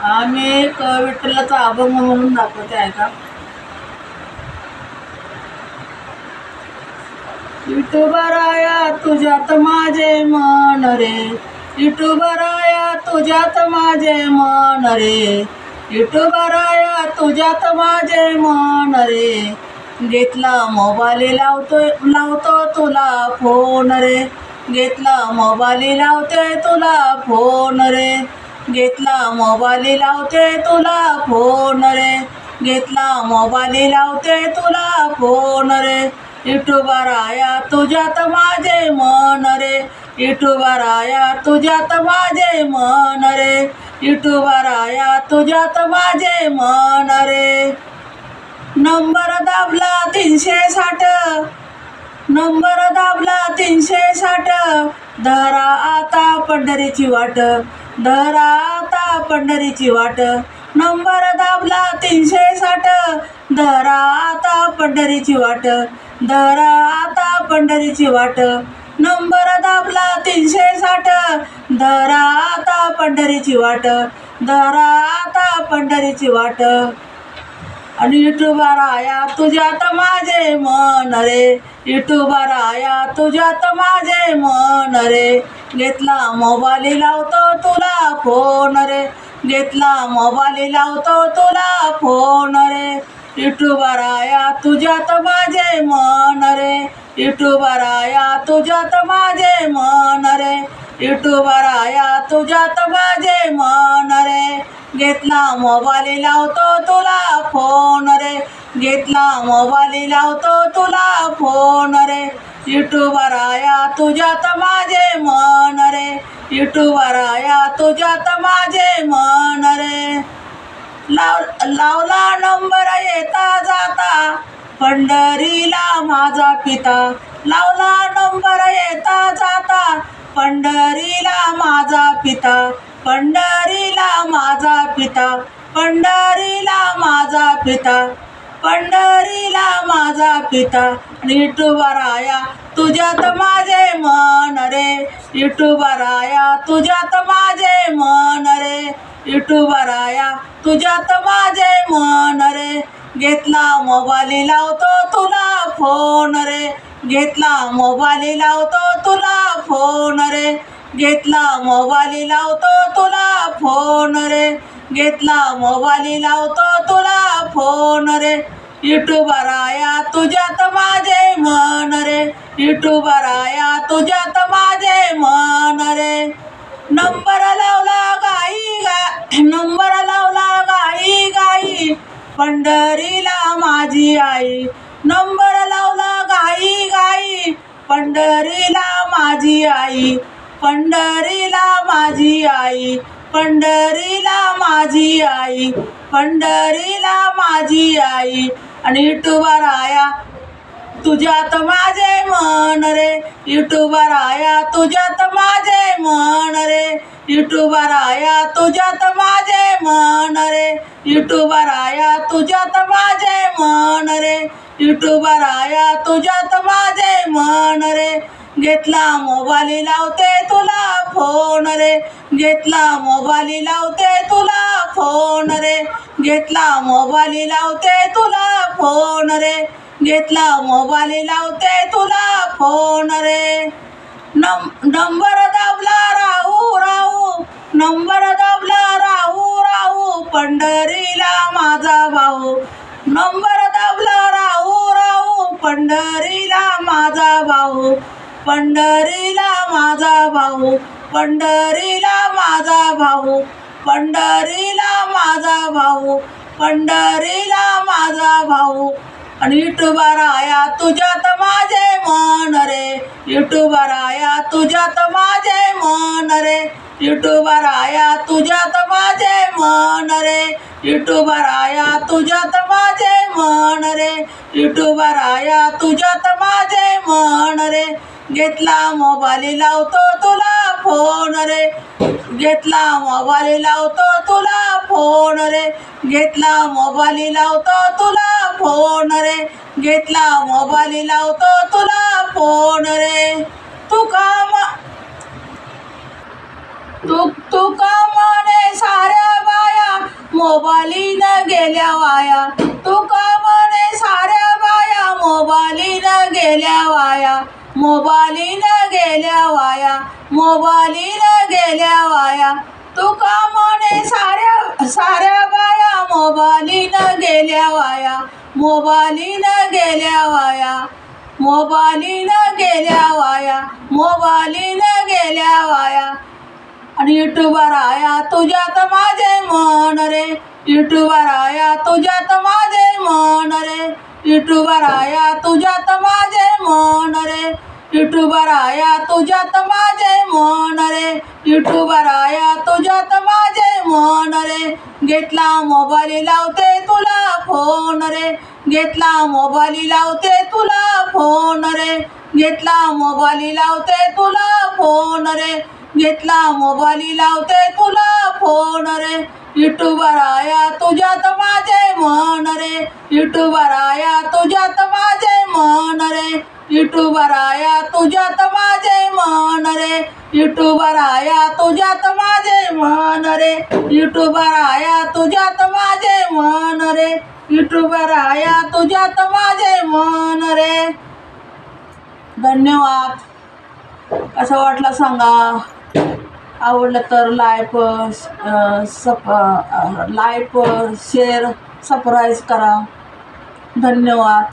आम्ही एक विठ्ठलाचा अभंग म्हणून दाखवते आहे का. विठुबराया तुझ्यात माझे मन रे, विठुबराया तुझ्यात माझे मन रे, विठुबराया तुझ्यात माझे मन रे. घेतला मोबाईल लावतो तुला फोन रे, घेतला मोबाईल लावते तुला फोन रे, घेतला मोबाईल लावते तुला फोन रे, घेतला मोबाईल लावते तुला फोन रे. विठुबराया तुझ्यात माझे मन रे, विठुबराया तुझ्यात माझे मन रे, विठुबराया तुझ्यात माझे मन रे. नंबर दाबला 360, नंबर दाबला 360, धरा आता पंढरीची वाट, धरा आता पंढरीची वाट. नंबर दाबला 360, धरा आता पंढरीची वाट, धरा आता पंढरीची वाट. नंबर दाबला 360, धरा आता पंढरीची वाट, धरा आता पंढरीची वाट. आणि विठुबराया तुझ्यात माझे मन रे, विठुबराया तुझ्यात माझे मन रे. घेतला मोबाईल लावतो तुला फोन रे, घेतला मोबाईल लावतो तुला फोन रे. विठुबराया तुझ्यात माझे मन रे, विठुबराया तुझ्यात माझे मन रे, विठुबराया तुझ्यात माझे मन रे. घेतला मोबाईल लावतो तुला फोन रे, घेतला मोबाईल लावतो तुला फोन रे. विठुबराया तुझ्यात माझे मन रे, विठुबराया तुझ्यात माझे मन रे. लावला नंबर येता जाता, पंढरीला माझा पिता, लावला नंबर येता जाता, पंढरीला माझा पिता, पंढरीला माझा पिता, पंढरीला माझा पिता, पंढरीला माझा पिता. विठुबराया तुझ्यात माझे मन रे, विठुबराया तुझ्यात माझे मन रे, विठुबराया तुझ्यात माझे मन रे. घेतला मोबाईल लावतो तुला फोन रे, घेतला मोबाईल लावतो तुला फोन रे, घेतला मोबाईल लावतो तुला फोन रे, घेतला मोबाईल लावतो तुला फोन रे. विठुबराया तुझ्यात माझे मन रे, विठुबराया तुझ्यात माझे मन रे. नंबर लावला नंबर लावला गाई गाई, पंढरीला माझी आई, नंबर लावला गाई गाई, पंढरीला माझी आई, पंढरीला माझी आई, पंढरीला माझी आई, पंढरीला माझी आई. आणि विठुबराया तुझ्यात माझे मन रे, विठुबराया तुझ्यात माझे मन रे, विठुबराया तुझ्यात माझे मन रे, विठुबराया तुझ्यात माझे मन रे, विठुबराया तुझ्यात माझे मन रे. घेतला मोबाईल लावते तुला फोन रे, घेतला मोबाईल लावते तुला फोन रे, घेतला मोबाईल लावते तुला फोन रे, घेतला मोबाईल लावते तुला फोन रे. नंबर दाबला राहू राहू, नंबर दाबला राहू राहू, पंढरीला माझा भाऊ, नंबर दाबला राहू राहू, पंढरीला माझा भाऊ, पंढरीला माझा भाऊ, पंढरीला माझा भाऊ, पंढरीला माझा भाऊ, पंढरीला माझा भाऊ. आणि विठुबराया तुझ्यात माझे मन रे, विठुबराया तुझ्यात माझे मन रे, विठुबराया तुझ्यात माझे मन रे, विठुबराया तुझ्यात माझे मन रे, विठुबराया तुझ्यात माझे मन रे. घेतला मोबाईल लावतो तुला फोन रे, घेतला मोबाईल लावतो तुला फोन रे, घेतला मोबाईल लावतो तुला फोन रे, घेतला मोबाईल लावतो तुला फोन रे. तू का म्हणे साऱ्या बाया, मोबाईलीनं गेल्या वाया. तू का म्हणे साऱ्या बाया मोबाईलीनं गेल्या वाया. मोबाईलीनं गेल्या वाया. मोबाईलीनं गेल्या वाया. तू का म्हणे साऱ्या बाया मोबाईलीनं गेल्या वाया. मोबाईलीनं गेल्या वाया. मोबाईलीनं गेल्या वाया. मोबाईलीनं गेल्या वाया. आणि युट्यूबर आया तुझ्यात माझे मन रे. युट्यूबर आया तुझ्यात माझे मन रे. युट्यूबर आया तुझ्यात माझे मन रे. युट्यूबर आया तुझ्यात माझे मन रे. युट्यूबर आया तुझ्यात माझे मन रे. घेतला मोबाईल लावते तुला फोन रे. घेतला मोबाईल लावते तुला फोन रे. घेतला मोबाईल लावते तुला फोन रे. घेतला मोबाईल लावते तुला फोन रे. युट्यूबर आया तुझ्यात माझे मन रे. युट्यूबर आया तुझ्यात माझे मन रे. युट्यूबर आया तुझ्यात माझे मन रे. युट्यूबर आया तुझ्यात माझे मन रे. युट्यूबर आया तुझ्यात माझे मन रे. युट्यूबर आया तुझ्यात माझे मन रे. धन्यवाद. कसं वाटलं सांगा. आवडलं तर लाईक शेअर सबस्क्राईब करा. धन्यवाद.